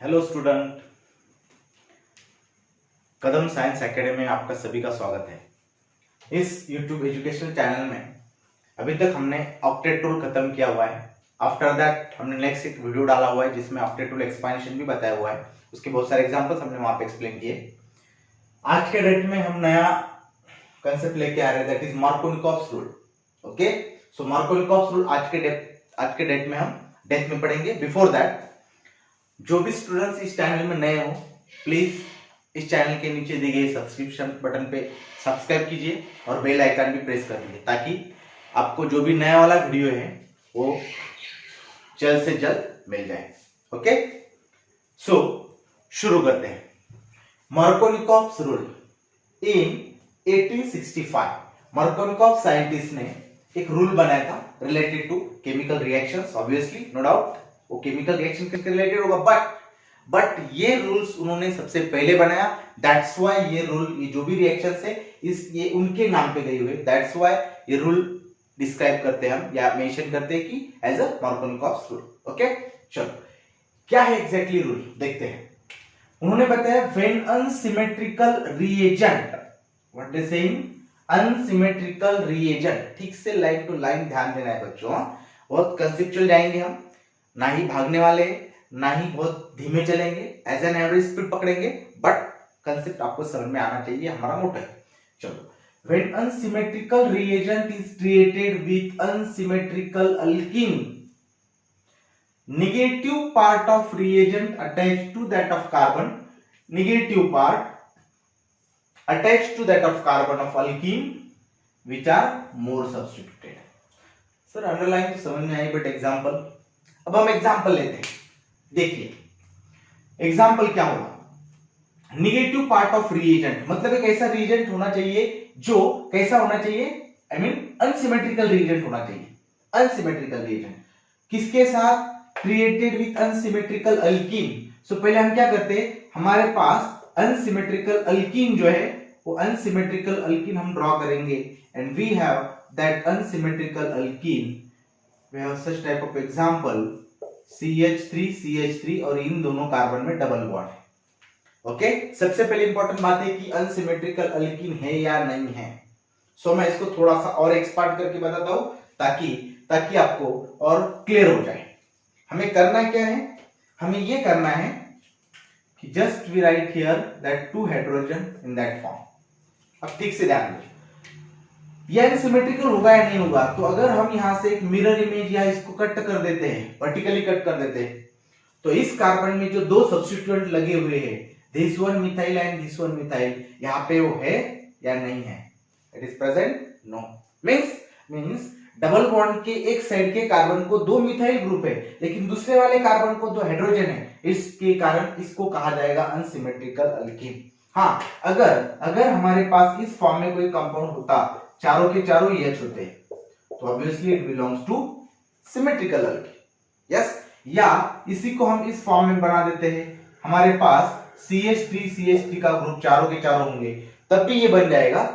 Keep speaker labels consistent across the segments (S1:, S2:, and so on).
S1: Hello student, कदम science academy में आपका सभी का स्वागत है। इस यूट्यूब एजुकेशनल चैनल में अभी तक हमने ऑक्टेट रूल खत्म किया हुआ है। आफ्टर दैट हमने नेक्स्ट एक वीडियो डाला हुआ है जिसमें ऑक्टेट रूल एक्सपेंशन भी बताया हुआ है। उसके बहुत सारे एग्जांपल्स हमने वहां पे एक्सप्लेन किए। आज के डेट में हम नया कंसेप्ट लेके आ रहे हैं, that is Markovnikov's rule. Okay, so Markovnikov's rule आज के डेट में हम डेथ में पढ़ेंगे। बिफोर दैट जो भी स्टूडेंट्स इस चैनल में नए हो, प्लीज इस चैनल के नीचे दिए गए सब्सक्रिप्शन बटन पे सब्सक्राइब कीजिए और बेल आइकन भी प्रेस कर दीजिए ताकि आपको जो भी नया वाला वीडियो है वो जल्द से जल्द मिल जाए। ओके, सो शुरू करते हैं। Markovnikov's rule in 1865 Markovnikov scientist ने एक रूल बनाया था related to chemical reactions. Obviously no doubt वो केमिकल रिएक्शन के रिलेटेड होगा, बट ये रूल्स उन्होंने सबसे पहले बनाया। दैट्स व्हाई ये रूल, ये जो भी रिएक्शंस है ये उनके नाम पे गई हुई है। दैट्स व्हाई ये रूल डिस्क्राइब करते हैं हम या मेंशन करते हैं कि as a Markovnikov's rule. Okay, चलो क्या है एग्जैक्टली रूल देखते हैं। उन्होंने बताया when unsymmetrical reagent, what they saying, unsymmetrical reagent. ठीक से लाइन टू लाइन ध्यान देना है बच्चों, बहुत कंसेप्चुअल जाएंगे हम, ना ही भागने वाले ना ही बहुत धीमे चलेंगे, एज एन एवरेज स्पीड पकड़ेंगे, बट कंसेप्ट आपको समझ में आना चाहिए, हमारा मोटो है। चलो, when unsymmetrical reagent is treated with unsymmetrical alkene, negative part of reagent attached to that of carbon, negative part attached to that of carbon of alkene which are more substituted. Sir underline तो समझ में आई, but example, अब हम example लेते हैं। देखिए example क्या होगा, निगेटिव पार्ट ऑफ रिएजेंट मतलब एक ऐसा रिएजेंट होना चाहिए जो कैसा होना चाहिए, आई मीन अनसिमेट्रिकल रिएजेंट होना चाहिए। अनसिमेट्रिकल रिएजेंट किसके साथ, क्रिएटेड विथ अनसिमेट्रिकल अल्कीन। सो पहले हम क्या करते हैं, हमारे पास अनसिमेट्रिकल अल्कीन जो है वो अनसिमेट्रिकल अल्कीन हम ड्रॉ करेंगे and we have that unsymmetrical alkene, we have such type of example CH3 और इन दोनों कार्बन में डबल बॉन्ड है। ओके, सबसे पहले इंपॉर्टेंट बात है कि अनसिमेट्रिकल अल्कीन है या नहीं है। सो मैं इसको थोड़ा सा और एक्सपांड करके बताता हूं ताकि आपको और क्लियर हो जाए। हमें करना क्या है, हमें ये करना है कि just we write here that two hydrogen in that form. अब ठीक से ध्यान दीजिए, यह अनसिमेट्रिकल होगा या नहीं होगा। तो अगर हम यहां से एक मिरर इमेज या इसको कट कर देते हैं, वर्टिकली कट कर देते हैं, तो इस कार्बन में जो दो सब्स्टिट्यूएंट लगे हुए हैं, this one methyl and this one methyl, यहां पे वो है या नहीं है, it is present, no. Means double bond के एक साइड के कार्बन को दो मिथाइल ग्रुप है लेकिन दूसरे वाले कार्बन को दो हाइड्रोजन है, इसके कारण इसको कहा जाएगा अनसिमेट्रिकल अल्कीन। हाँ, अगर हमारे पास इस फॉर्म में कोई कंपाउंड होता, चारों के चारों H होते, तो obviously it belongs two symmetrical alkyne. Yes, या इसी को हम इस फॉर्म में बना देते हैं, हमारे पास CH3 का ग्रुप चारों के चारों होंगे, तब भी ये बन जाएगा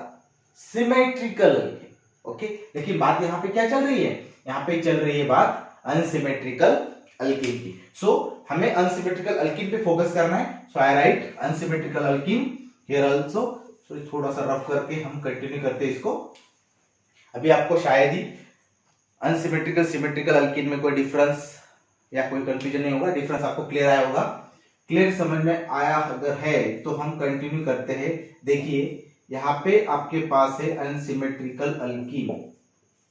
S1: सिमेट्रिकल अल्कीन। ओके, लेकिन बात यहाँ पे क्या चल रही है, यहाँ पे चल रही है बात अनसिमेट्रिकल अल्कीन की। सो हमें अनसिमेट्रिकल अल्कीन पे फोकस करना है। So I write unsymmetrical alkene here also. थोड़ा सा रफ करके हम कंटिन्यू करते हैं इसको। अभी आपको शायद ही अनसिमेट्रिकल सिमेट्रिकल अल्कीन में कोई डिफरेंस या कोई कंफ्यूजन नहीं होगा, डिफरेंस आपको क्लियर आया होगा। क्लियर समझ में आया अगर है तो हम कंटिन्यू करते हैं। देखिए यहाँ पे आपके पास है unsymmetrical alkyne,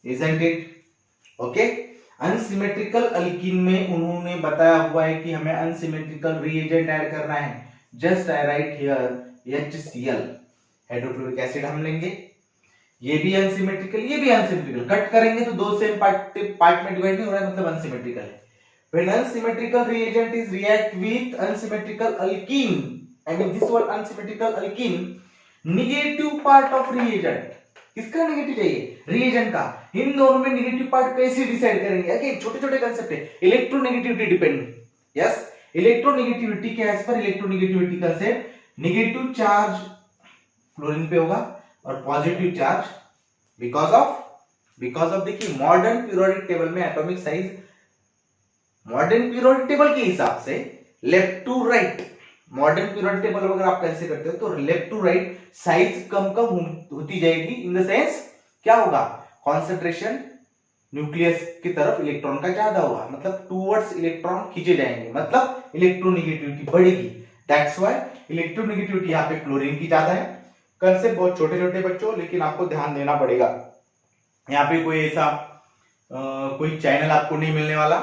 S1: isn't it? Okay, unsymmetrical alkyne में उन्होंने बताया हुआ है कि हमें अनसिमेट्रिकल रिएजेंट ऐड करना है। Just I right here HCl, hydrochloric acid हम लेंगे, ये भी अनसिमेट्रिकल ये भी अनसिमेट्रिकल, कट करेंगे तो दो सेम पार्ट में डिवाइड नहीं हो रहा है, मतलब अनसिमेट्रिकल है। When unsymmetrical reagent is react with unsymmetrical alkene, I mean this one unsymmetrical alkene, negative part of reagent, किसका नेगेटिव चाहिए, रिएजेंट का। इन दोनों में नेगेटिव पार्ट कैसे डिसाइड करेंगे, अगेन छोटे छोटे कांसेप्ट है, इलेक्ट्रोनेगेटिविटी डिपेंड। यस, इलेक्ट्रोनेगेटिविटी के एज पर electronegativity concept, negative charge chlorine पे होगा और पॉजिटिव चार्ज बिकॉज ऑफ देखिए मॉडर्न पीरियोडिक टेबल में atomic size, modern periodic table के हिसाब से left to right, modern periodic table अगर आप कैसे करते हो तो लेफ्ट टू राइट साइज कम कम होती जाएगी, इन द सेंस क्या होगा, कॉन्सेंट्रेशन न्यूक्लियस की तरफ इलेक्ट्रॉन का ज्यादा होगा, मतलब टूवर्ड्स इलेक्ट्रॉन खींचे जाएंगे, मतलब इलेक्ट्रोनेगेटिविटी बढ़ेगी। दैट्स व्हाई इलेक्ट्रोनेगेटिविटी यहाँ पे क्लोरीन की ज्यादा है। कंसेप्ट बहुत छोटे छोटे बच्चों, लेकिन आपको ध्यान देना पड़ेगा। यहाँ पे कोई ऐसा कोई चैनल आपको नहीं मिलने वाला,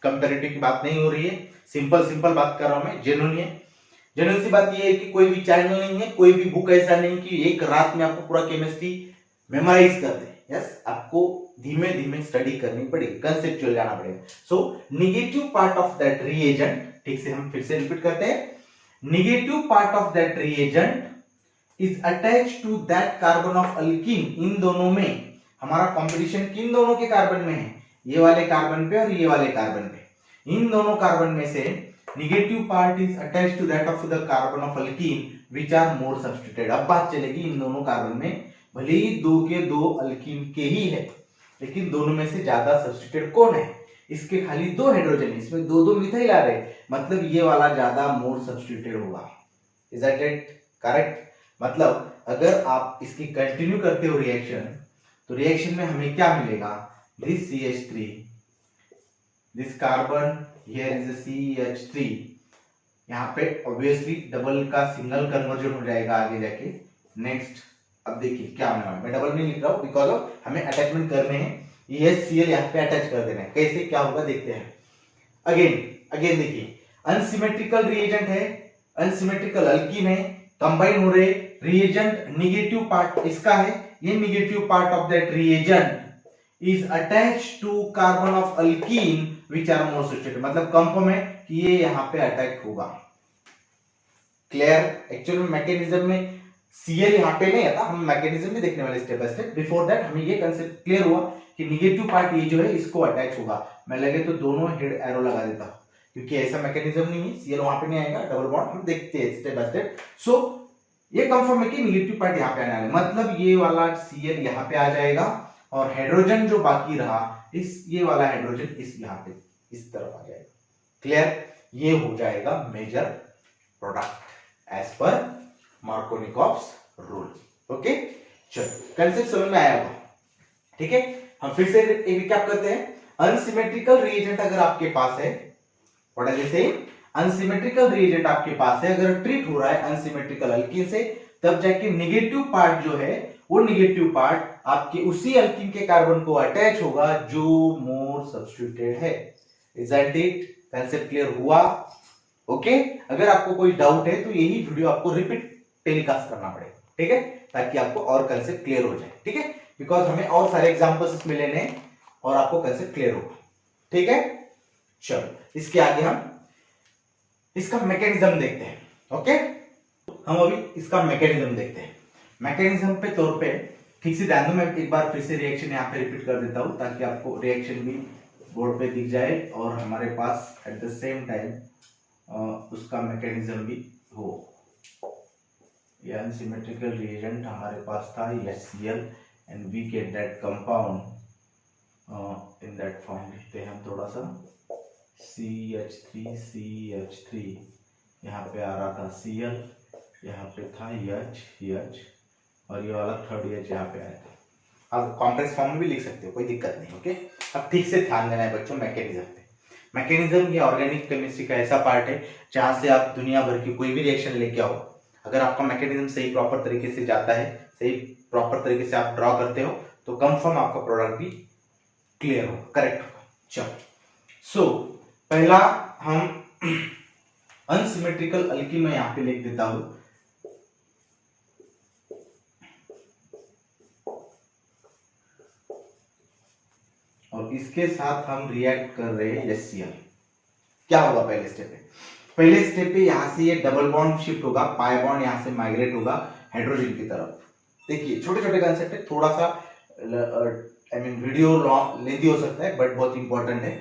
S1: कंपैरेटिव की बात नहीं हो रही है, सिंपल बात कर रहा हूं मैं, जेन्युइन है। जेन्युइन सी बात ये है कि कोई भी चैनल नहीं है, कोई भी बुक ऐसा नहीं कि एक रात में आपको पूरा केमिस्ट्री मेमोराइज कर दे। यस, आपको धीमे धीमे स्टडी करनी पड़ेगी, कंसेप्चुअल जाना पड़ेगा। So negative part of that reagent, ठीक से हम फिर से रिपीट करते हैं, negative part of that reagent is attach to that carbon of alkene. इन दोनों में हमारा कंपटीशन किन दोनों के कार्बन में है, ये वाले कार्बन पे और ये वाले कार्बन पे। इन दोनों कार्बन में से negative part is attached to that of the carbon of alkene which are more substituted. अब बात चलेगी इन दोनों कार्बन में भले ही दो के दो अल्कीन के ही है, लेकिन दोनों में से ज्यादा सब्स्टिट्यूटेड कौन है, इसके खाली दो हाइड्रोजन, इसमें दो दो मिथाइल आ रहे, मतलब ये वाला ज्यादा मोर सब्स्टिट्यूटेड होगा। Is that it correct? मतलब अगर आप इसकी कंटिन्यू करते हो रिएक्शन, तो रिएक्शन में हमें क्या मिलेगा, this CH3, this carbon here is CH3, यहाँ पे ऑब्वियसली डबल का सिंगल कन्वर्जन हो जाएगा आगे जाके। नेक्स्ट अब देखिए क्या होने वाला है, मैं डबल नहीं लिख रहा हूं बिकॉज ऑफ हमें अटैचमेंट करने हैं, ये HCl यहाँ पे अटैच कर देना है, कैसे क्या होगा देखते हैं। अगेन देखिए, अनसिमेट्रिकल रिएजेंट है, अनसिमेट्रिकल अल्कीन है, कंबाइन हो रहे, रिएजेंट निगेटिव पार्ट इसका है, ये negative part of that reagent is attached to carbon of alkene which are more substituted, मतलब कंफर्म है कि ये यहाँ पे अटैक होगा। क्लियर? एक्चुअली में मैकेनिज्म में Cl यहाँ पे नहीं आता, हम मैकेनिज्म भी देखने वाले step by step. Before that हमें ये कंसेप्ट क्लियर हुआ कि निगेटिव पार्ट ये जो है इसको अटैच होगा। मैं लगे तो दोनों हेड एरो लगा देता हूं, क्योंकि ऐसा मैकेनिज्म नहीं है, Cl वहां पे नहीं आएगा, डबल बॉन्ड हम देखते हैं स्टेप बाय स्टेप। सो ये कंफर्म है कि निगेटिव पार्ट यहाँ पे आने वाला है, मतलब ये वाला Cl यहाँ पे आ जाएगा और हाइड्रोजन जो बाकी रहा, इस ये वाला हाइड्रोजन इस यहाँ पे इस तरफ आ जाएगा। क्लियर? ये हो जाएगा मेजर प्रोडक्ट एज पर मार्कोनिकॉव्स रूल। ओके, चलो कंसेप्ट समझ में आया होगा, ठीक है। हम फिर से एक रिकैप करते हैं। अनसिमेट्रिकल रिएजेंट अगर आपके पास है, what are you saying, unsymmetrical reagent आपके पास है, अगर ट्रीट हो रहा है अनसिमेट्रिकल अल्कीन से, तब जाके नेगेटिव पार्ट जो है वो नेगेटिव पार्ट आपके उसी अल्कीन के कार्बन को अटैच होगा जो मोर सब्स्टिट्यूटेड है। Is that it? Concept clear हुआ? ओके, अगर आपको कोई डाउट है तो यही वीडियो आपको रिपीट टेलीकास्ट करना पड़ेगा, ठीक है, ताकि आपको और कंसेप्ट क्लियर हो जाए, ठीक है, बिकॉज हमें और सारे एग्जांपल्स इसमें लेने हैं और आपको कंसेप्ट क्लियर होगा, ठीक है। चलो इसके आगे हम इसका मैकेनिज्म देखते हैं। ओके, हम अभी इसका मैकेनिज्म देखते हैं। मैकेनिज्म पे तौर पे ठीक से ध्यान दो, मैं एक बार फिर से रिएक्शन यहाँ पे रिपीट कर देता हूँ ताकि आपको रिएक्शन भी बोर्ड पे दिख जाए और हमारे पास एट द सेम टाइम उसका मैकेनिज्म भी हो। ये अनसिमेट्रिकल रिएजेंट हमारे पास था HCl and we get that compound in that form. लिखते हैं हम थोड़ा सा, CH3 यहाँ पे आ रहा था Cl, यहाँ पे था H और ये वाला थर्ड H यहाँ पे आया था। आप कॉम्प्लेक्स फॉर्म में भी लिख सकते हो, कोई दिक्कत नहीं। ओके, अब ठीक से ध्यान देना है बच्चों मैकेनिज्म पे। मैकेनिज्म ये ऑर्गेनिक केमिस्ट्री का ऐसा पार्ट है जहां से आप दुनिया भर की कोई भी रिएक्शन लेके आओ, अगर आपका मैकेनिज्म सही प्रॉपर तरीके से जाता है, सही प्रॉपर तरीके से आप ड्रॉ करते हो, तो कंफर्म आपका प्रोडक्ट भी क्लियर होगा, करेक्ट होगा। चलो, सो पहला हम अनसिमेट्रिकल अल्कीन में यहां पे लिख देता हूं, और इसके साथ हम रिएक्ट कर रहे हैं HCl। क्या होगा पहले स्टेप पे? पहले स्टेप पे यहां से ये डबल बॉन्ड शिफ्ट होगा, पाई बॉन्ड यहां से माइग्रेट होगा हाइड्रोजन की तरफ। देखिए छोटे छोटे कंसेप्ट है, थोड़ा सा I mean video long lengthy हो सकता है बट बहुत इंपॉर्टेंट है,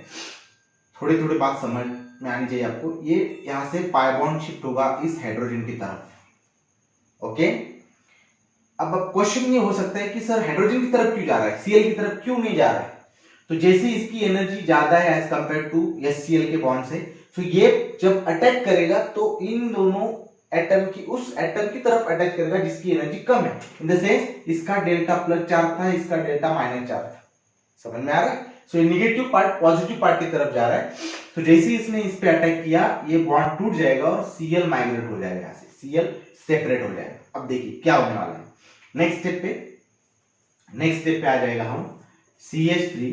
S1: थोड़ी थोड़ी बात समझ में आनी चाहिए आपको। ये यहां से पाई बॉन्ड शिफ्ट होगा इस हाइड्रोजन की तरफ। ओके, अब क्वेश्चन ये हो सकता है कि सर हाइड्रोजन की तरफ क्यों जा रहा है, Cl की तरफ क्यों नहीं जा रहा है? तो जैसे इसकी एनर्जी ज्यादा है एज कंपेयर टू HCl के बॉन्ड से, तो ये जब अटैक करेगा तो इन दोनों एटम की उस एटम की तरफ अटैक करेगा जिसकी एनर्जी कम है। इन द सेंस इसका डेल्टा +4 था, इसका डेल्टा -4 था। समझ में आ रहा है? So negative part positive part की तरफ जा रहा है। तो जैसे ही इसने इस पे अटैक किया, ये बॉन्ड टूट जाएगा और Cl माइग्रेट हो जाएगा, यहाँ से Cl सेपरेट हो जाएगा। अब देखिए क्या होने वाला है। नेक्स्ट स्टेप पे आ जाएगा हम CH3,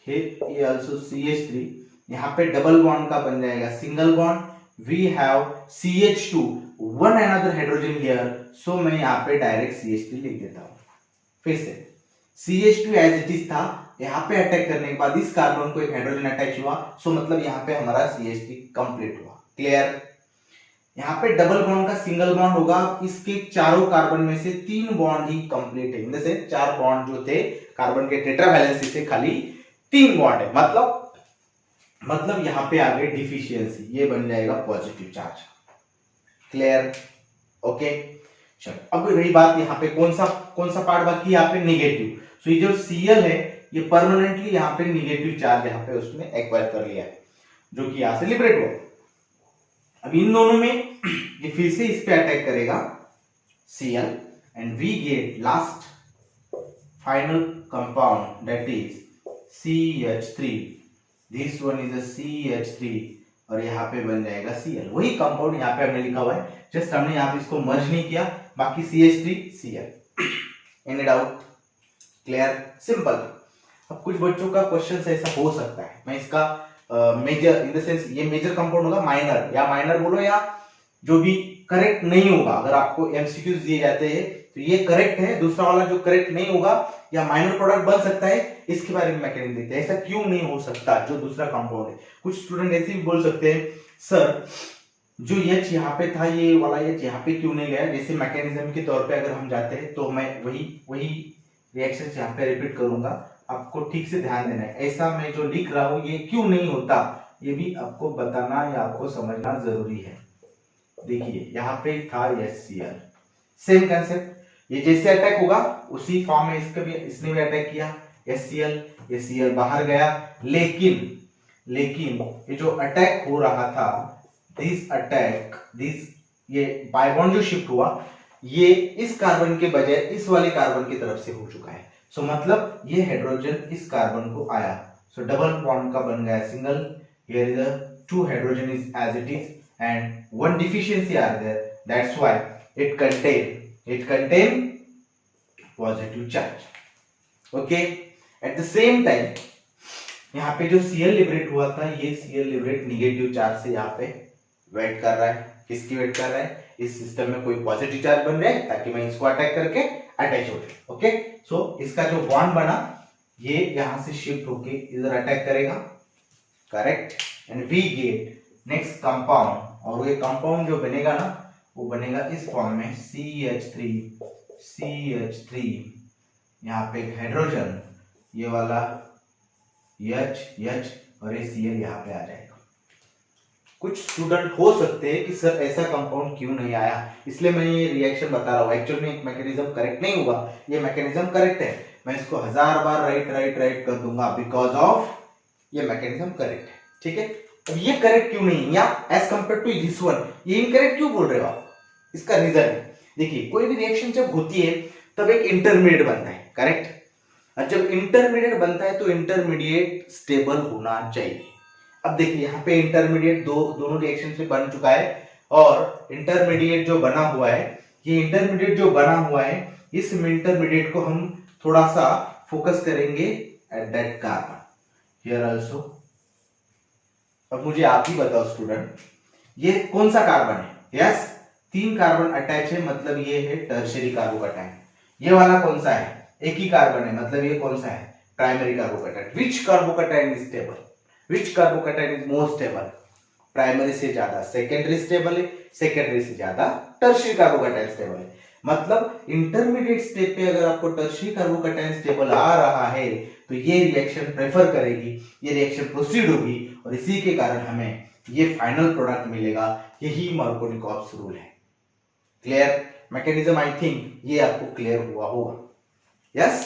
S1: ये आल्सो CH3, यहाँ पे डबल बॉन्ड का बन जाएगा single bond. We have CH2 one another hydrogen here, so मैं यहाँ पे डायरेक्ट CH3 लिख देता हूँ। फिर से CH2 एज इट इज था, यहाँ पे अटैक करने के बाद इस कार्बन को एक हाइड्रोजन अटैच हुआ, सो मतलब यहाँ पे हमारा CH3 कंप्लीट हुआ। क्लियर? यहाँ पे डबल बॉन्ड का सिंगल बॉन्ड होगा, इसके चारों कार्बन में से 3 बॉन्ड ही कंप्लीट है। इन द सेंस 4 बॉन्ड जो थे कार्बन के टेट्रावैलेंसी से खाली 3 बॉन्ड है, मतलब यहाँ पे आ गई डिफिशियंसी, ये बन जाएगा पॉजिटिव चार्ज। क्लियर? ओके, चलो अब रही बात यहाँ पे कौन सा पार्ट बाकी है, यहाँ पे नेगेटिव। सो ये जो Cl है ये परमानेंटली यहाँ पे नेगेटिव चार्ज यहाँ पे उसने एक्वायर कर लिया है, जो कि यहाँ से लिबरेट हुआ। अब इन दोनों में ये फिर से इस पे अटैक करेगा Cl and we get last final compound that is CH3। This one is a CH3 और यहाँ पे बन जाएगा Cl। वही कंपाउंड यहाँ पे हमने लिखा हुआ है, जस्ट हमने यहाँ पे इसको मर्ज नहीं किया, बाकी CH3 Cl। Any doubt? Clear? Simple. अब कुछ बच्चों का क्वेश्चन ऐसा हो सकता है, मैं इसका मेजर इन द सेंस ये मेजर कंपाउंड होगा, माइनर या माइनर बोलो या जो भी करेक्ट नहीं होगा। अगर आपको एमसीक्यूज दिए जाते हैं तो ये करेक्ट है, दूसरा वाला जो करेक्ट नहीं होगा या माइनर प्रोडक्ट बन सकता है, इसके बारे में मैकेनिज्म देते हैं। ऐसा क्यों नहीं हो सकता जो दूसरा कंपाउंड है? कुछ स्टूडेंट ऐसे भी बोल सकते हैं सर जो H यहाँ पे था ये वाला H यहाँ पे क्यों नहीं गया? जैसे मैकेनिज्म के तौर पे अगर हम जाते हैं तो मैं वही रिएक्शन यहाँ पे रिपीट करूंगा, आपको ठीक से ध्यान देना है। ऐसा मैं जो लिख रहा हूँ ये क्यों नहीं होता ये भी आपको बताना या आपको समझना जरूरी है। देखिए यहाँ पे था HCl, सेम कंसेप्ट, ये जैसे अटैक होगा उसी फॉर्म में इसने भी अटैक किया HCl, ये Cl बाहर गया, लेकिन ये जो अटैक हो रहा था ये बाय बॉन्ड जो शिफ्ट हुआ ये इस कार्बन के बजाय इस वाले कार्बन की तरफ से हो चुका है। सो मतलब ये हाइड्रोजन इस कार्बन को आया, सो डबल बॉन्ड का बन गया single. Here is the 2 hydrogen is as it is and one deficiency are there, that's why it contain positive charge. Okay, at the same time यहाँ पे जो Cl लिबरेट हुआ था ये Cl लिबरेट नेगेटिव चार्ज से यहाँ पे wait कर रहा है। किसकी वेट कर रहा है? इस सिस्टम में कोई पॉजिटिव चार्ज बन जाए ताकि मैं इसको अटैक करके अटैच हो जाए। ओके, सो इसका जो बॉन्ड बना ये यहाँ से शिफ्ट होके इधर अटैक करेगा, correct, and we get next compound, और ये कंपाउंड जो बनेगा ना वो बनेगा इस फॉर्म में CH3 यहाँ पे एक हाइड्रोजन, ये वाला H और ये Cl यहाँ पे आ जाएगा। कुछ स्टूडेंट हो सकते हैं कि सर ऐसा कंपाउंड क्यों नहीं आया, इसलिए मैं ये रिएक्शन बता रहा हूँ। एक्चुअल में एक मैकेनिज्म करेक्ट नहीं हुआ, ये मैकेनिज्म करेक्ट है, मैं इसको 1000 बार राइट कर दूंगा बिकॉज ऑफ ये मैकेनिज्म करेक्ट है। ठीक है, अब ये करेक्ट क्यों नहीं या as compare to this one ये इनकरेक्ट क्यों बोल रहे हो आप? इसका रीजन है, देखिए कोई भी रिएक्शन जब होती है तब एक इंटरमीडिएट बनता है, करेक्ट, और जब इंटरमीडिएट बनता है तो इंटरमीडिएट स्टेबल होना चाहिए। अब देखिए यहाँ पे इंटरमीडिएट दोनों रिएक्शन से बन चुका है, और इंटरमीडिएट जो बना हुआ है इस इंटरमीडिएट को हम थोड़ा सा फोकस करेंगे at that carbon here also. अब मुझे आप ही बताओ स्टूडेंट ये कौन सा कार्बन है? यस, 3 कार्बन अटैच है, मतलब ये है टर्शियरी कार्बोकैटायन। ये वाला कौन सा है? एक ही कार्बन है, मतलब ये कौन सा है? Primary carbocation. Which carbocation is stable? Which carbocation is more stable? Primary से ज्यादा सेकेंडरी स्टेबल है, सेकेंडरी से ज्यादा टर्शियरी कार्बोकैटायन स्टेबल है। मतलब इंटरमीडिएट स्टेप पे अगर आपको टर्शियरी कार्बोकैटायन स्टेबल आ रहा है तो ये रिएक्शन प्रेफर करेगी, ये रिएक्शन प्रोसीड होगी, और इसी के कारण हमें ये फाइनल प्रोडक्ट मिलेगा। यही मार्कोनिकॉव्स रूल है। क्लियर? मैकेनिज्म आई थिंक ये आपको क्लियर हुआ होगा। यस,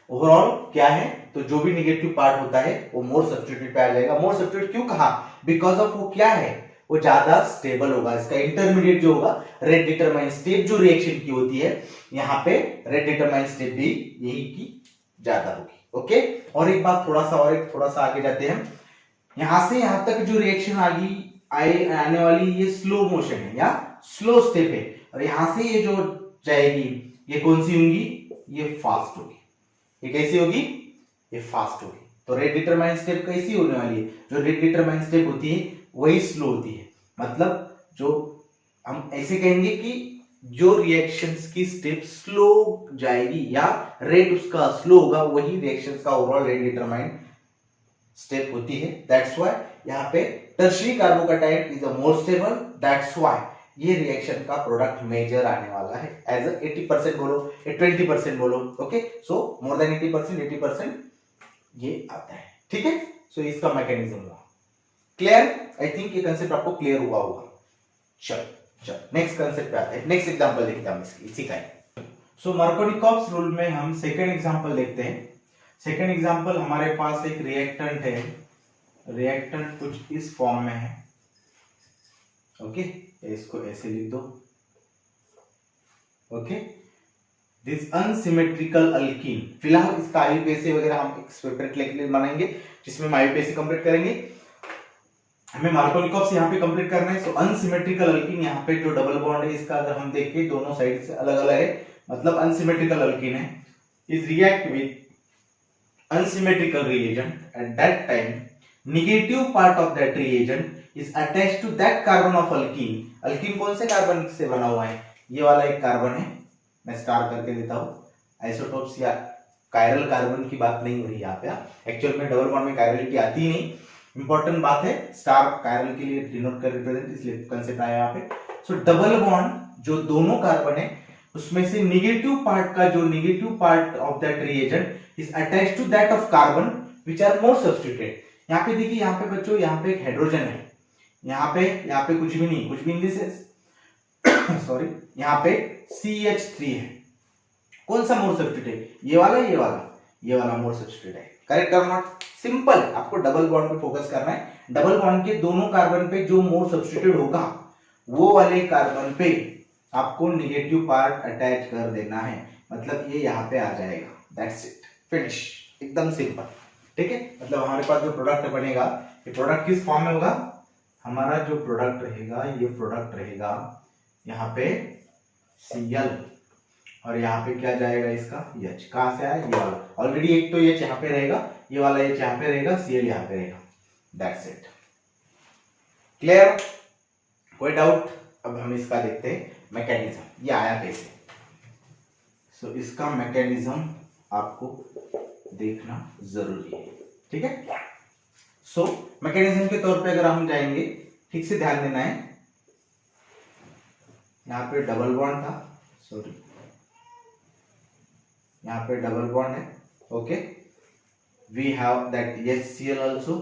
S1: ओवरऑल क्या है, तो जो भी नेगेटिव पार्ट होता है वो मोर सब्स्टिट्यूट पे आ जाएगा। मोर सब्स्टिट्यूट क्यों कहा, बिकॉज ऑफ वो क्या है, वो ज्यादा स्टेबल होगा। इसका इंटरमीडिएट जो होगा, रेट डिटरमाइन स्टेप जो रिएक्शन की होती है, यहाँ पे रेट डिटरमाइन स्टेप भी यही की ज्यादा होगी। ओके, और एक बात थोड़ा सा आगे जाते हैं। यहां से यहां तक जो रिएक्शन आने वाली ये स्लो मोशन है या स्लो स्टेप है, और यहां से ये जो जाएगी ये कौन सी होगी, ये फास्ट होगी। ये कैसी होगी, ये फास्ट होगी। तो रेट डिटरमाइन स्टेप कैसी होने वाली है, जो रेट डिटरमाइन स्टेप होती है वही स्लो होती है। मतलब जो हम ऐसे कहेंगे कि जो रिएक्शंस की स्टेप स्लो जाएगी या रेट उसका स्लो होगा, वही रिएक्शंस का ओवरऑल रेट डिटरमाइन स्टेप होती है। दैट्स व्हाई यहाँ पे tertiary carbocation is a more stable, that's why ये रिएक्शन का प्रोडक्ट मेजर आने वाला है एज अ 80% बोलो या 20% बोलो। ओके, सो मोर देन 80% ये आता है। ठीक है, सो इसका मैकेनिज्म हुआ क्लियर। आई थिंक ये कंसेप्ट आपको क्लियर हुआ होगा। चलो नेक्स्ट कंसेप्ट पे आते हैं, नेक्स्ट एग्जांपल देखते हैं हम इसी का। सो मार्कोनिकॉव्स रूल में हम सेकंड एग्जांपल देखते हैं। सेकंड एग्जांपल हमारे पास एक रिएक्टेंट है, रिएक्टेंट कुछ इस फॉर्म में है। ओके, इसको ऐसे लिख दो। ओके, दिस अनसिमेट्रिकल अल्कीन, फिलहाल इसका आईयूपीएसी वगैरह हम एक सेपरेट लेक्चर बनाएंगे जिसमें हम आईयूपीएसी कंप्लीट करेंगे। हमें मार्कोनिकॉव्स यहाँ पे कंप्लीट करना है। सो अनसिमेट्रिकल अल्कीन, यहाँ पे जो डबल बॉन्ड है इसका अगर हम देखें दोनों साइड से अलग अलग है, मतलब अनसिमेट्रिकल अल्कीन है, is react with unsymmetrical reagent at that time negative part of that reagent is attached to that carbon of alkene। alkene कौन से कार्बन से बना हुआ है, ये वाला एक कार्बन है, मैं स्टार करके देता हूं। आइसोटोप्स या कायरल कार्बन की बात नहीं हो रही यहाँ पे, एक्चुअल में डबल बॉन्ड में कायरलिटी आती ही नहीं। इंपॉर्टेंट बात है, स्टार कायरल के लिए डिनोट कर रिप्रेजेंट, इसलिए कंसेप्ट आया यहाँ पे। सो डबल बॉन्ड जो दोनों कार्बन है उसमें से नेगेटिव पार्ट का, जो negative part of that reagent is attached to that of carbon which are more substituted। यहाँ पे देखिए, यहाँ पे बच्चों, यहाँ पे एक हाइड्रोजन है, यहाँ पे कुछ भी नहीं, कुछ भी नहीं दिस सॉरी, यहाँ पे CH3 है। कौन सा मोर सब्स्टिट्यूट है, ये वाला मोर सब्स्टिट्यूट है। करेक्ट और नॉट, सिंपल। आपको डबल बॉन्ड पे फोकस करना है। डबल बॉन्ड के दोनों कार्बन पे जो मोर सब्स्टिट्यूट होगा वो वाले कार्बन पे आपको नेगेटिव पार्ट अटैच कर देना है, मतलब ये यहाँ पे आ जाएगा। दैट्स इट, फिनिश, एकदम सिंपल। ठीक है, मतलब हमारे पास जो प्रोडक्ट बनेगा, ये प्रोडक्ट किस फॉर्म में होगा, हमारा जो प्रोडक्ट रहेगा, ये प्रोडक्ट रहेगा यहाँ पे Cl, और यहाँ पे क्या जाएगा इसका H। कहां से आया, ये वाला, ऑलरेडी एक तो H यहाँ पे रहेगा, ये वाला H यहाँ पे रहेगा, Cl यहाँ पे रहेगा। दैट्स इट, क्लियर, कोई डाउट। अब हम इसका देखते हैं मैकेनिज्म, ये आया कैसे। सो इसका मैकेनिज्म आपको देखना जरूरी है। ठीक है, सो मैकेनिज्म के तौर पे अगर हम जाएंगे, ठीक से ध्यान देना है। यहाँ पे डबल बॉन्ड था, सॉरी, यहाँ पे डबल बॉन्ड है। Okay, we have that HCl also.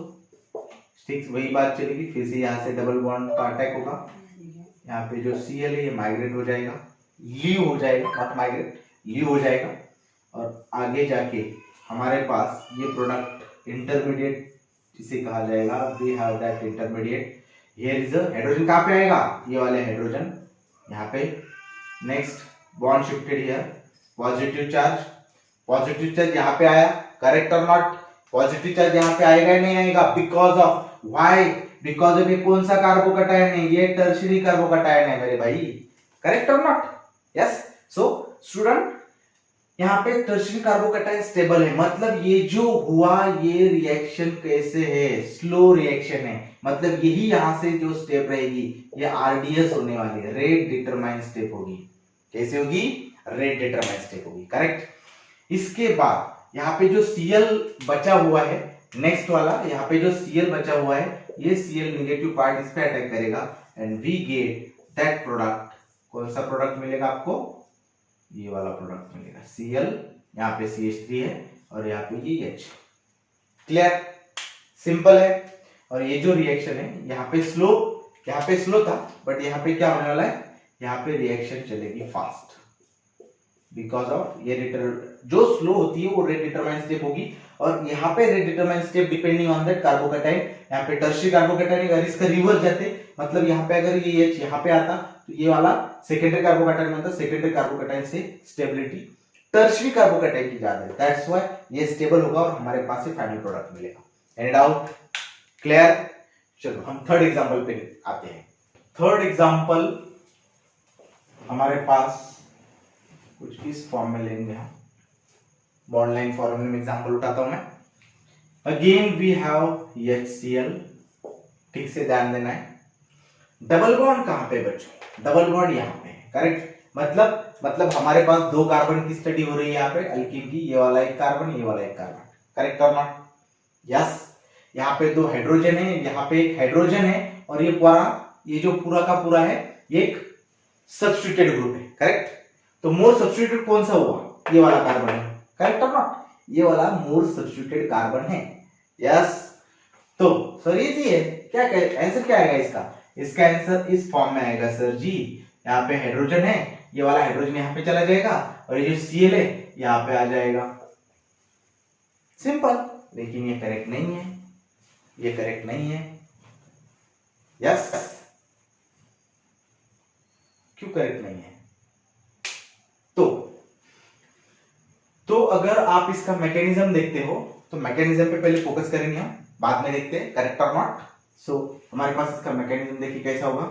S1: ठीक, वही बात चलेगी, फिर से यहाँ से डबल बॉन्ड का अटैक होगा। यहाँ पे जो Cl है ये माइग्रेट हो जाएगा, लीव हो जाएगा, नॉट माइग्रेट, लीव हो जाएगा। और आगे जाके हमारे पास ये प्रोडक्ट इंटरमीडिएट जिसे कहा जाएगा, we have that intermediate. Here is a hydrogen, कहां पे आएगा, ये वाले हाइड्रोजन यहाँ पे। Next bond shifted here, positive charge यहाँ पे आया। करेक्ट और नॉट, पॉजिटिव चार्ज यहाँ पे आएगा या नहीं आएगा, because of why, because of ये कौन सा कार्बोकैटायन है, ये टर्शियरी कार्बोकैटायन है मेरे भाई। करेक्ट और नॉट, यस। सो स्टूडेंट, यहाँ पे टर्शियरी कार्बोकैटायन स्टेबल है, मतलब ये जो हुआ ये रिएक्शन कैसे है, स्लो रिएक्शन है, मतलब यही यहाँ से जो स्टेप रहेगी ये RDS होने वाली है, रेट डिटरमाइन स्टेप होगी। कैसे होगी, रेट डिटरमाइन स्टेप होगी। करेक्ट। इसके बाद यहाँ पे जो Cl बचा हुआ है, नेक्स्ट वाला यहाँ पे जो Cl बचा हुआ है, ये Cl नेगेटिव पार्ट इस पे अटैक करेगा and we get that product. कौन सा प्रोडक्ट मिलेगा आपको, ये वाला प्रोडक्ट मिलेगा। Cl, यहाँ पे CH3 है और यहाँ पे ये H। क्लियर, सिंपल है। और ये जो रिएक्शन है यहाँ पे स्लो था, बट यहाँ पे क्या होने वाला है, यहाँ पे रिएक्शन चलेगी फास्ट। बिकॉज ऑफ ये जो स्लो होती है वो रेट डिटरमाइन स्टेप होगी, और यहाँ पे rate determine step depending on that carbocation, यहाँ पे टर्शियरी कार्बोकैटायन अगर इसका रिवर्स जाते, मतलब यहाँ पे अगर ये H यहाँ पे आता तो ये वाला सेकेंडरी कार्बोकैटायन बनता, सेकेंडरी कार्बोकैटायन से स्टेबिलिटी टर्शियरी कार्बोकैटायन की ज्यादा है, दैट्स व्हाई ये स्टेबल होगा और हमारे पास से फाइनल प्रोडक्ट मिलेगा। Any doubt? क्लियर? चलो हम थर्ड एग्जांपल पे आते हैं। थर्ड एग्जांपल हमारे पास कुछ इस फॉर्म में लेंगे हम, बॉन्ड लाइन फॉर्मूले में एग्जांपल उठाता हूं मैं। अगेन वी हैव HCl, ठीक से ध्यान देना है। डबल बॉन्ड कहां पे बच्चों? डबल बॉन्ड यहां पे है, करेक्ट। मतलब हमारे पास दो कार्बन की स्टडी हो रही है यहाँ पे अल्कीन की, ये वाला एक कार्बन, ये वाला एक कार्बन, करेक्ट और नॉट? यस। यहाँ पे दो हाइड्रोजन है, यहाँ पे एक हाइड्रोजन है, और ये जो पूरा का पूरा है ये एक सब्स्टिट्यूटेड ग्रुप है, करेक्ट। तो मोर सब्स्टिट्यूटेड कौन सा हुआ? ये वाला कार्बन है, करेक्ट और नॉट? ये वाला मोर सब्स्टिट्यूटेड कार्बन है, यस। तो सर ये है क्या, आंसर क्या आएगा इसका? इसका आंसर इस फॉर्म में आएगा सर जी। यहाँ पे हाइड्रोजन है, ये वाला हाइड्रोजन यहाँ पे चला जाएगा, और ये जो Cl है यहाँ पे आ जाएगा, सिंपल। लेकिन ये करेक्ट नहीं है, ये करेक्ट नहीं है, यस। क्यों करेक्ट नहीं है? तो अगर आप इसका मैकेनिज्म देखते हो तो मैकेनिज्म पे पहले फोकस करेंगे हम, बाद में देखते हैं करेक्ट और नॉट। सो हमारे पास इसका मैकेनिज्म देखिए कैसा होगा।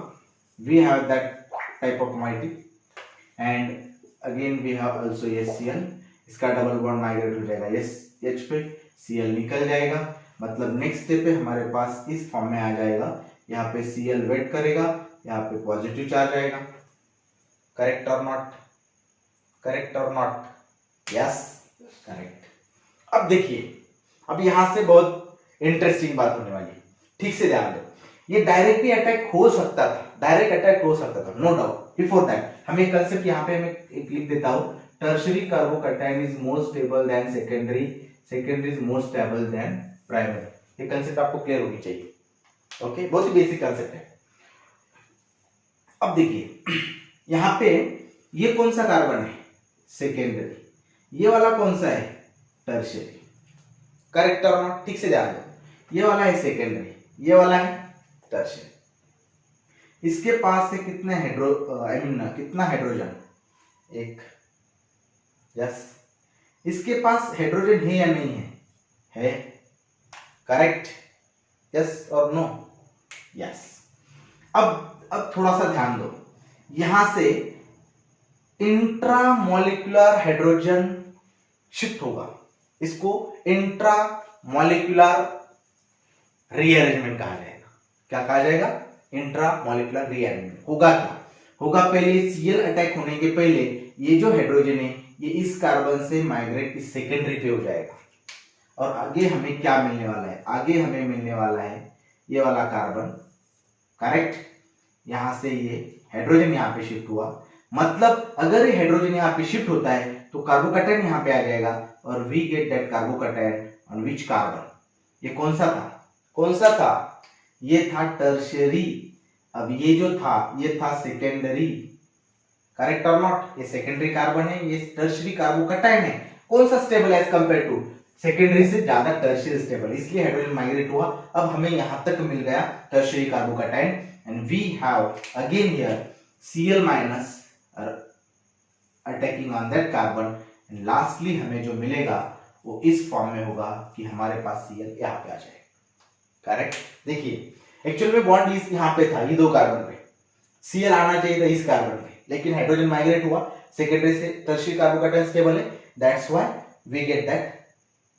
S1: We have that type of moiety and again we have also HCl, इसका डबल बॉन्ड माइग्रेट हो जाएगा H पे, Cl निकल जाएगा, मतलब नेक्स्ट स्टेप पे हमारे पास इस फॉर्म में आ जाएगा। यहाँ पे Cl वेट करेगा, यहाँ पे पॉजिटिव चार्ज आएगा, करेक्ट और नॉट? करेक्ट और नॉट? Yes, correct. अब देखिए, अब यहां से बहुत इंटरेस्टिंग बात होने वाली है, ठीक से ध्यान दो। ये डायरेक्टली अटैक हो सकता था, डायरेक्ट अटैक हो सकता था, नो डाउट। बिफोर दैट हमें एक कंसेप्ट यहाँ पे मैं एक लिख देता हूं, tertiary carbocation is more stable then secondary, secondary is more stable then primary. ये कंसेप्ट आपको क्लियर होनी चाहिए, ओके? बहुत ही बेसिक कंसेप्ट है। अब देखिए यहाँ पे ये कौन सा कार्बन है? सेकेंडरी। ये वाला कौन सा है? टर्शियरी, करेक्ट और नॉट? ठीक से ध्यान दो, ये वाला है सेकेंडरी, ये वाला है टर्शियरी। इसके पास से कितने कितना हाइड्रोजन? एक, यस। इसके पास हाइड्रोजन है या नहीं है? है, करेक्ट? यस और नो? यस। अब थोड़ा सा ध्यान दो, यहां से इंट्रामोलिकुलर हाइड्रोजन शिफ्ट होगा, इसको इंट्रामोलिकुलर रीअरेंजमेंट कहा जाएगा। क्या कहा जाएगा? Intramolecular rearrangement. होगा क्या? होगा पहले Cl अटैक होने के पहले ये जो हाइड्रोजन है ये इस कार्बन से माइग्रेट इस सेकेंडरी पे हो जाएगा, और आगे हमें क्या मिलने वाला है? आगे हमें मिलने वाला है ये वाला कार्बन, करेक्ट? यहां से ये हाइड्रोजन यहाँ पे शिफ्ट हुआ, मतलब अगर ये हाइड्रोजन यहाँ पे शिफ्ट होता है तो कार्बोकैटायन यहाँ पे आ जाएगा, और we get that carbocation on which carbon? ये कौन सा था? कौन सा था? ये था टर्शियरी। अब ये जो था ये था सेकेंडरी, करेक्ट और नॉट? ये सेकेंडरी कार्बन है, ये टर्शियरी कार्बोकैटायन है। कौन सा स्टेबल है एज कंपेयर टू? सेकेंडरी से ज्यादा टर्शियरी स्टेबल, इसलिए हाइड्रोजन माइग्रेट हुआ। अब हमें यहां तक मिल गया tertiary carbocation, and we have again here Cl minus attacking on that carbon, and lastly हमें जो मिलेगा वो इस फॉर्म में होगा कि हमारे पास Cl यहाँ पे आ जाएगा, करेक्ट? देखिए एक्चुअल में बॉन्ड इस यहाँ पे था, ये दो कार्बन पे Cl आना चाहिए था इस कार्बन पे, लेकिन हाइड्रोजन माइग्रेट हुआ, सेकेंडरी से टर्शियरी कार्बोकैटायन स्टेबल है, that's why we get that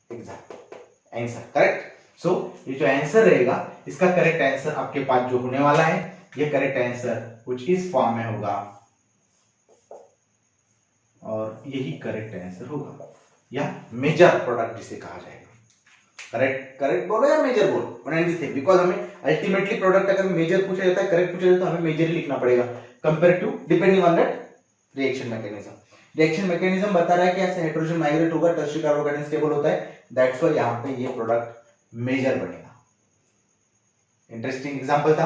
S1: exact answer, correct? So ये जो आंसर रहेगा इसका करेक्ट आंसर आपके पास जो होने वाला है, ये करेक्ट आंसर कुछ इस फॉर्म में होगा, और यही करेक्ट आंसर होगा, या मेजर प्रोडक्ट जिसे कहा जाएगा। करेक्ट? करेक्ट बोलो या मेजर बोलो? बिकॉज हमें अल्टीमेटली प्रोडक्ट अगर मेजर पूछा जाता है, करेक्ट पूछा जाता है, तो हमें मेजर ही लिखना पड़ेगा compare to depending on that reaction mechanism. Reaction mechanism बता रहा है कि ऐसे हाइड्रोजन माइग्रेट होगा, टर्शियरी कार्बोकैटायन स्टेबल होता है, दैट्स व्हाई यहाँ पे ये प्रोडक्ट मेजर बनेगा। इंटरेस्टिंग एग्जांपल था।